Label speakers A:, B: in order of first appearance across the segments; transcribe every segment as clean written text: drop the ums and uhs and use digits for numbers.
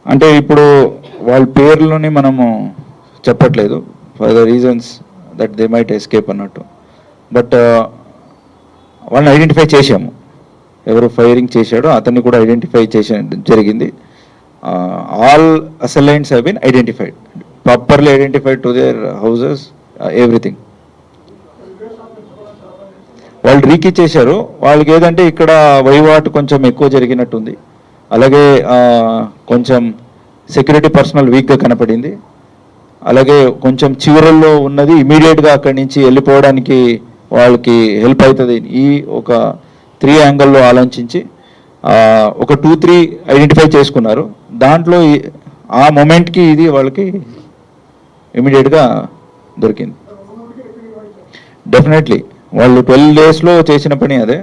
A: అంటే ఇప్పుడు వాళ్ళ పేర్లని మనము చెప్పట్లేదు for the reasons that they might escape అన్నట్టు. బట్ వాళ్ళని ఐడెంటిఫై చేశాము, ఎవరు ఫైరింగ్ చేశాడో అతన్ని కూడా ఐడెంటిఫై చేసే జరిగింది. All assailants have been identified, properly identified to their houses, everything. వాళ్ళు రీకీ చేశారు. వాళ్ళకి ఏదంటే ఇక్కడ వైవాటు కొంచెం ఎక్కువ జరిగినట్టుంది, అలాగే కొంచెం సెక్యూరిటీ పర్సనల్ వీక్గా కనపడింది, అలాగే కొంచెం చివరల్లో ఉన్నది ఇమీడియట్గా అక్కడి నుంచి వెళ్ళిపోవడానికి వాళ్ళకి హెల్ప్ అవుతుంది. ఈ ఒక 3 యాంగిల్లో ఆలోచించి ఒక 2-3 ఐడెంటిఫై చేసుకున్నారు. దాంట్లో ఆ మూమెంట్కి ఇది వాళ్ళకి ఇమీడియట్గా దొరికింది. డెఫినెట్లీ వాళ్ళు 12 daysలో చేసిన పని అదే.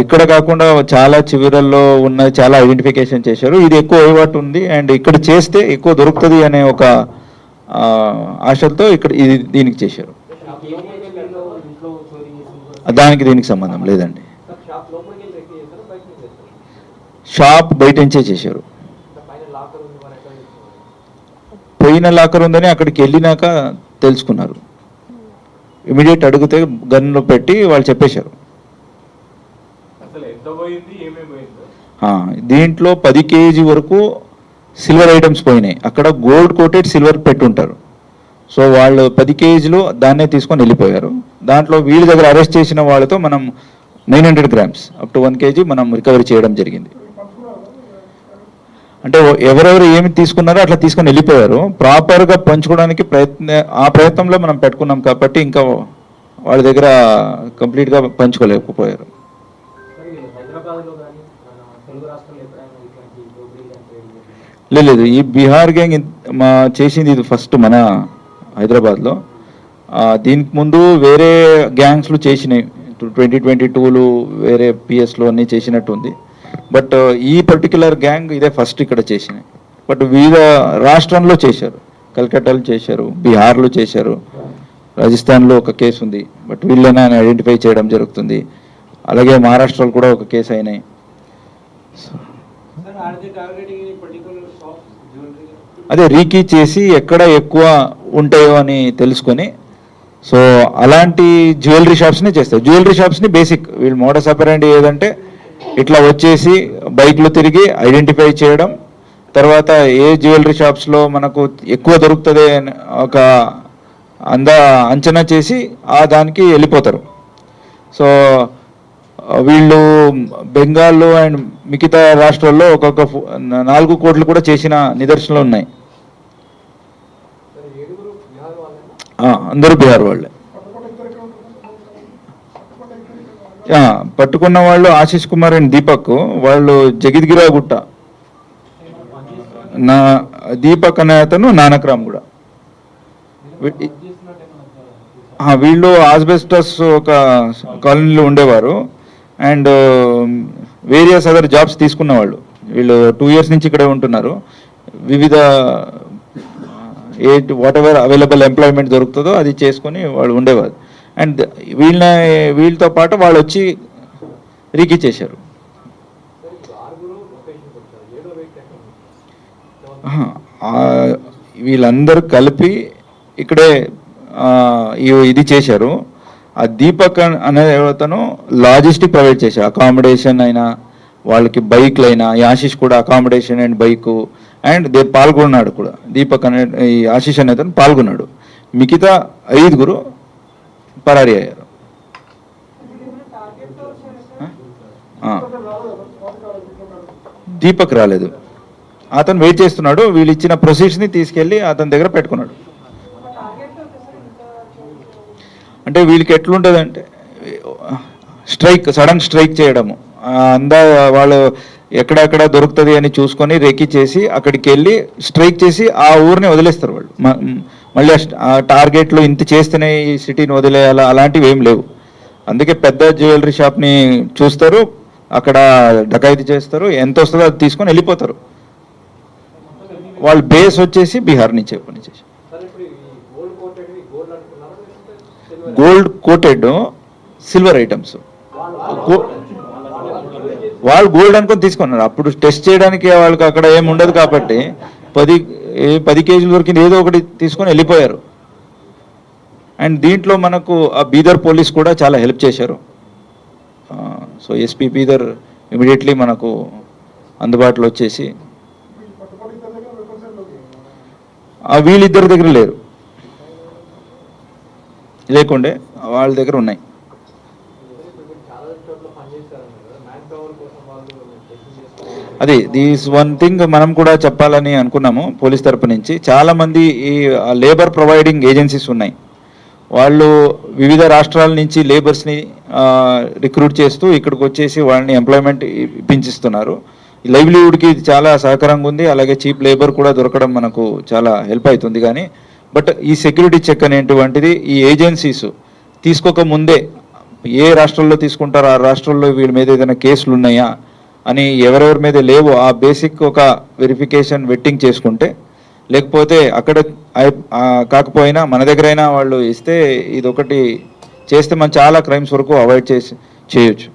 A: ఇక్కడ కాకుండా చాలా చివరల్లో ఉన్న చాలా ఐడెంటిఫికేషన్ చేశారు. ఇది ఎక్కువ వైవాటు ఉంది అండ్ ఇక్కడ చేస్తే ఎక్కువ దొరుకుతుంది అనే ఒక ఆశలతో ఇక్కడ ఇది దీనికి చేశారు. దీనికి సంబంధం లేదండి. షాప్ బయట నుంచే చేశారు. పోయిన లాకర్ ఉందని అక్కడికి వెళ్ళినాక తెలుసుకున్నారు. ఇమీడియట్ అడిగితే గన్లో పెట్టి వాళ్ళు చెప్పేశారు. దీంట్లో 10 kg వరకు సిల్వర్ ఐటమ్స్ పోయినాయి. అక్కడ గోల్డ్ కోటెడ్ సిల్వర్ పెట్టుంటారు. సో వాళ్ళు 10 kgలు దాన్నే తీసుకొని వెళ్ళిపోయారు. దాంట్లో వీళ్ళ దగ్గర అరెస్ట్ చేసిన వాళ్ళతో మనం 900 grams అప్ టు 1 kg మనం రికవరీ చేయడం జరిగింది. అంటే ఎవరెవరు ఏమి తీసుకున్నారో అట్లా తీసుకొని వెళ్ళిపోయారు. ప్రాపర్గా పంచుకోవడానికి ప్రయత్నంలో మనం పెట్టుకున్నాం కాబట్టి ఇంకా వాళ్ళ దగ్గర కంప్లీట్గా పంచుకోలేకపోయారు. లేదు, ఈ బీహార్ గ్యాంగ్ చేసింది ఇది ఫస్ట్ మన హైదరాబాద్లో. దీనికి ముందు వేరే గ్యాంగ్స్లు చేసినాయి, 2022లో వేరే పిఎస్లో అన్నీ చేసినట్టు ఉంది. బట్ ఈ పర్టికులర్ గ్యాంగ్ ఇదే ఫస్ట్ ఇక్కడ చేసినాయి. బట్ వివిధ రాష్ట్రంలో చేశారు, కల్కట్టాలో చేశారు, బీహార్లో చేశారు, రాజస్థాన్లో ఒక కేసు ఉంది. బట్ వీళ్ళని ఐడెంటిఫై చేయడం జరుగుతుంది. అలాగే మహారాష్ట్రలో కూడా ఒక కేసు అయినాయి. అదే రీకీ చేసి ఎక్కడ ఎక్కువ ఉంటాయో అని తెలుసుకొని, సో అలాంటి జ్యువెలరీ షాప్స్ని చేస్తారు. జ్యువెలరీ షాప్స్ని బేసిక్ వీళ్ళు మోడస్ ఆపరెండి ఏదంటే ఇట్లా వచ్చేసి బైక్లో తిరిగి ఐడెంటిఫై చేయడం, తర్వాత ఏ జ్యువెలరీ షాప్స్లో మనకు ఎక్కువ దొరుకుతుంది ఒక అంచనా చేసి దానికి వెళ్ళిపోతారు. సో వీళ్ళు బెంగాల్లో అండ్ మిగతా రాష్ట్రాల్లో ఒక్కొక్క 4 కోట్లు కూడా చేసిన నిదర్శనలు ఉన్నాయి. అందరూ బీహార్ వాళ్ళే. పట్టుకున్న వాళ్ళు ఆశీష్ కుమార్ అండ్ దీపక్, వాళ్ళు జగిద్గిరా గుట్ట, దీపక్ అనే అతను నానక్రామ్ కూడా. వీళ్ళు ఆస్బెస్టస్ ఒక కాలనీలో ఉండేవారు అండ్ వేరియస్ అదర్ జాబ్స్ తీసుకున్న వాళ్ళు. వీళ్ళు 2 years నుంచి ఇక్కడే ఉంటున్నారు. వివిధ వాట్ ఎవర్ అవైలబుల్ ఎంప్లాయ్మెంట్ దొరుకుతుందో అది చేసుకొని వాళ్ళు ఉండేవారు. అండ్ వీళ్ళతో పాటు వాళ్ళు వచ్చి రీకీ చేశారు. వీళ్ళందరూ కలిపి ఇక్కడే ఇది చేశారు. ఆ దీపక్ అనే అతను లాజిస్టిక్ ప్రొవైడ్ చేశారు, అకామిడేషన్ అయినా వాళ్ళకి బైక్లు అయినా. ఈ ఆశీష్ కూడా అకామిడేషన్ అండ్ బైకు అండ్ పాల్గొన్నాడు కూడా. దీపక్ అనే ఈ ఆశీష్ అనే అతను పాల్గొన్నాడు. మిగతా 5 పరారీ అయ్యారు. దీపక్ రాలేదు, అతను వెయిట్ చేస్తున్నాడు. వీళ్ళు ఇచ్చిన ప్రొసీడ్స్ని తీసుకెళ్ళి అతని దగ్గర పెట్టుకున్నాడు. అంటే వీళ్ళకి ఎట్లుంటుంది అంటే సడన్ స్ట్రైక్ చేయడము, వాళ్ళు ఎక్కడెక్కడ దొరుకుతుంది అని చూసుకొని రేకీ చేసి అక్కడికి వెళ్ళి స్ట్రైక్ చేసి ఆ ఊరిని వదిలేస్తారు వాళ్ళు. మళ్ళీ ఆ టార్గెట్లో ఇంత చేస్తేనే ఈ సిటీని వదిలేయాలా అలాంటివి ఏం లేవు. అందుకే పెద్ద జ్యువెలరీ షాప్ని చూస్తారు, అక్కడ డకాయితీ చేస్తారు, ఎంత వస్తుందో అది తీసుకొని వెళ్ళిపోతారు. వాళ్ళ బేస్ వచ్చేసి బీహార్ నుంచే పనిచేసి. గోల్డ్ కోటెడ్ సిల్వర్ ఐటమ్స్ వాళ్ళు గోల్డ్ అనుకొని తీసుకున్నారు. అప్పుడు టెస్ట్ చేయడానికి వాళ్ళకి అక్కడ ఏమి ఉండదు కాబట్టి 10 కేజీలు దొరికింది ఏదో ఒకటి తీసుకొని వెళ్ళిపోయారు. అండ్ దీంట్లో మనకు ఆ బీదర్ పోలీస్ కూడా చాలా హెల్ప్ చేశారు. సో ఎస్పీ బీదర్ ఇమీడియట్లీ మనకు అందుబాటులో వచ్చేసి వీళ్ళిద్దరి దగ్గర లేకుండే వాళ్ళ దగ్గర ఉన్నాయి. అది దిస్ వన్ థింగ్ మనం కూడా చెప్పాలని అనుకున్నాము పోలీస్ తరపు నుంచి. చాలామంది ఈ లేబర్ ప్రొవైడింగ్ ఏజెన్సీస్ ఉన్నాయి. వాళ్ళు వివిధ రాష్ట్రాల నుంచి లేబర్స్ని రిక్రూట్ చేస్తూ ఇక్కడికి వచ్చేసి వాళ్ళని ఎంప్లాయ్మెంట్ ఇప్పించిస్తున్నారు. లైవ్లీవుడ్కి ఇది చాలా సహకారంగా ఉంది. అలాగే చీప్ లేబర్ కూడా దొరకడం మనకు చాలా హెల్ప్ అవుతుంది. కానీ బట్ ఈ సెక్యూరిటీ చెక్ అనేటువంటిది ఈ ఏజెన్సీస్ తీసుకోకముందే ఏ రాష్ట్రంలో తీసుకుంటారో ఆ రాష్ట్రంలో వీళ్ళ మీద ఏదైనా కేసులు ఉన్నాయా అని ఎవరెవరి మీద లేవో ఆ బేసిక్ ఒక వెరిఫికేషన్ వెట్టింగ్ చేసుకుంటే, లేకపోతే అక్కడ కాకపోయినా మన దగ్గరైనా వాళ్ళు ఇస్తే ఇది ఒకటి చేస్తే మనం చాలా క్రైమ్స్ వరకు అవాయిడ్ చేయొచ్చు.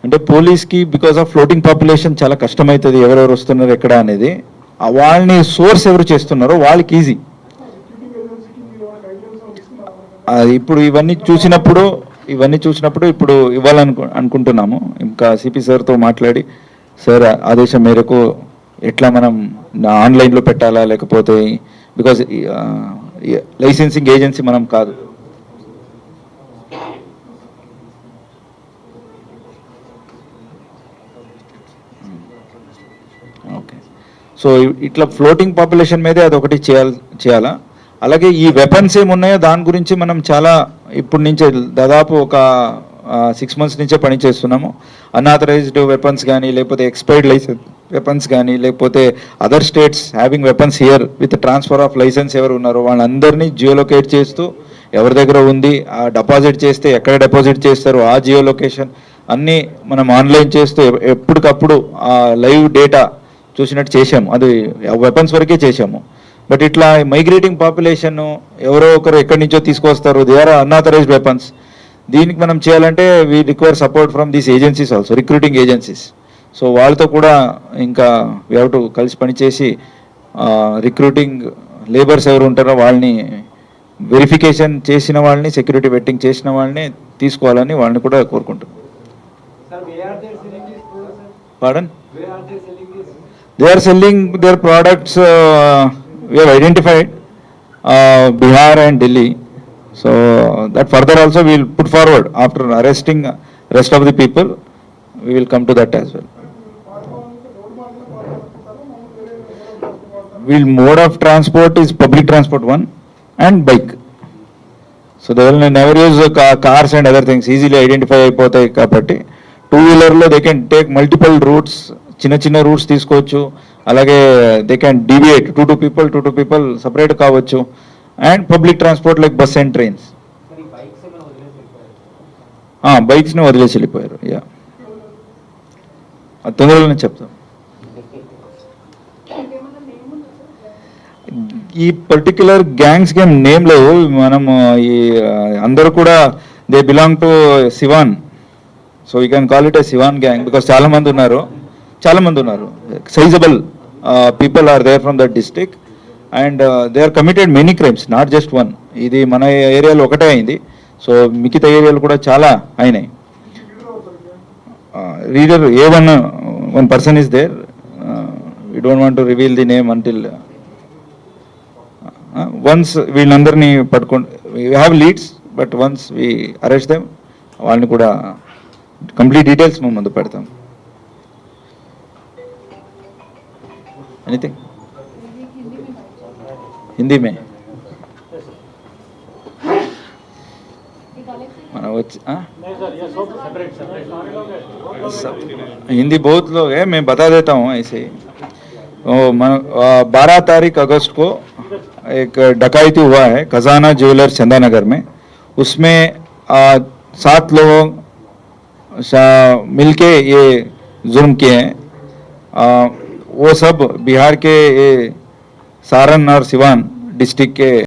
A: అంటే పోలీస్కి బికాస్ ఆఫ్ ఫ్లోటింగ్ పాపులేషన్ చాలా కష్టమవుతుంది ఎవరెవరు వస్తున్నారు ఎక్కడ అనేది. వాళ్ళని సోర్స్ ఎవరు చేస్తున్నారో వాళ్ళకి ఈజీ. ఇప్పుడు ఇవన్నీ చూసినప్పుడు ఇప్పుడు అనుకుంటున్నాము. ఇంకా సిపి సార్తో మాట్లాడి సార్ ఆదేశం మేరకు ఎట్లా మనం ఆన్లైన్లో పెట్టాలా, లేకపోతే బికాజ్ లైసెన్సింగ్ ఏజెన్సీ మనం కాదు. ఓకే, సో ఇట్లా ఫ్లోటింగ్ పాపులేషన్ మీదే అదొకటి చేయాలా. అలాగే ఈ వెపన్స్ ఏమున్నాయో దాని గురించి మనం చాలా ఇప్పటి నుంచే దాదాపు ఒక 6 months నుంచే పనిచేస్తున్నాము. అన్ఆథరైజ్డ్ వెపన్స్ కానీ, లేకపోతే ఎక్స్పైర్డ్ లైసెన్స్ వెపన్స్ కానీ, లేకపోతే other states having weapons here with transfer of license ఎవరు ఉన్నారో వాళ్ళందరినీ జియోలొకేట్ చేస్తూ ఎవరి దగ్గర ఉంది, ఆ డిపాజిట్ చేస్తే ఎక్కడ డిపాజిట్ చేస్తారు ఆ జియో లొకేషన్ అన్నీ మనం ఆన్లైన్ చేస్తూ ఎప్పటికప్పుడు ఆ లైవ్ డేటా చూసినట్టు చేశాము. అది వెపన్స్ వరకే చేశాము. బట్ ఇట్లా మైగ్రేటింగ్ పాపులేషన్ ఎవరో ఒకరు ఎక్కడి నుంచో తీసుకొస్తారు, దే ఆర్ అన్ఆథరైజ్డ్ వెపన్స్. దీనికి మనం చేయాలంటే we require support from these agencies also, recruiting agencies. So వాళ్ళతో కూడా ఇంకా వీ హ్యావ్ టు కలిసి పనిచేసి రిక్రూటింగ్ లేబర్స్ ఎవరు ఉంటారో వాళ్ళని వెరిఫికేషన్ చేసిన వాళ్ళని, సెక్యూరిటీ వెట్టింగ్ చేసిన వాళ్ళని తీసుకోవాలని వాళ్ళని కూడా కోరుకుంటున్నాం. Pardon? They are selling their products. We have identified Bihar and Delhi. So that further also we will put forward after arresting rest of the people. We will come to that as well. Mode of transport is public transport one and bike. So they will never use cars and other things. Easily identify అయిపోతాయి కాబట్టి 2-wheeler లో they can take multiple routes. చిన్న routes తీసుకోవచ్చు. అలాగే they can deviate 2 people separate కావచ్చు. And public transport like bus and trains. బైక్స్ని వదిలేసి వెళ్ళిపోయారు. యా, తొందరగానే చెప్తాం. ఈ పర్టిక్యులర్ గ్యాంగ్స్ గేమ్ నేమ్ లేవు. మనం ఈ అందరూ కూడా they belong to Siwan. So you can call it a Siwan gang because చాలా మంది ఉన్నారు. Sizable people are there from that district and they are committed many crimes, not just one. ఇది మన ఏరియాలో ఒకటే అయింది. సో మిగతా ఏరియాలో కూడా చాలా అయినాయి. Reader one person is there. We don't want to reveal the name until once వీళ్ళందరినీ పట్టుకోండి. We have leads but once we arrest them వాళ్ళని కూడా కంప్లీట్ డీటెయిల్స్ మేము ముందు పెడతాం. Anything? हिंदी में हिंदी बहुत लोग है, मैं बता देता हूँ ऐसे ही. 12 तारीख अगस्त को एक डकैती हुआ है खजाना ज्वेलर चंदानगर में. उसमें 7 लोग मिलके ये जुर्म किए हैं. वो सब बिहार के सारण और सिवान डिस्ट्रिक्ट के